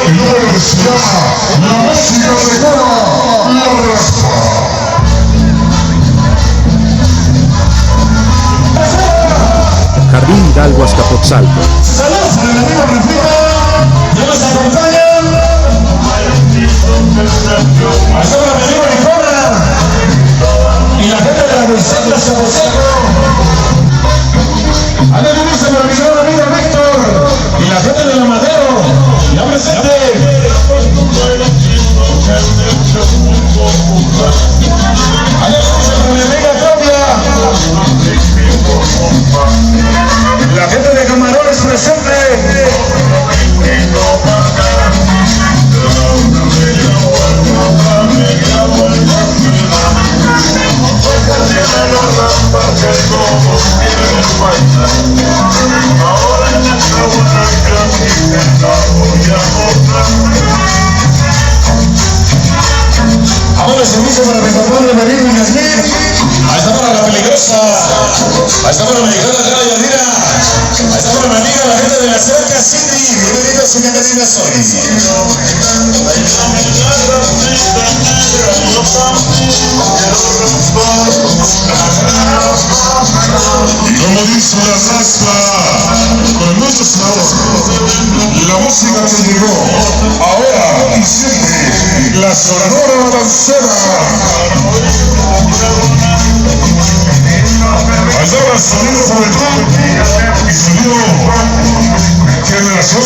el número que se llama La Música de Cora, La Raspa. Jardín Hidalgo Azcapotzalco. Saludos al amigo Rafita, que nos acompañan. Hasta para mi amigo Nicola y la gente de la Vicente Azcapotzalco. Adelante para mi gran amigo Víctor y la gente de la Madero. Ya presente. Adelante para mi amiga Claudia. La gente de Camarones presente. Ahora se dice para mi compadre Marino y Yasmín. Ahí está para la peligrosa. Ahí está para la mexicana de la Yadira. Ahí está para mi amiga la gente de la cerca Cindy. Bienvenidos a Catarina Soy. Y como dice la raza, con mucho sabor, la música que llegó ahora y siempre, la sonora dancera. Allá va el sonido juventud y sonido generación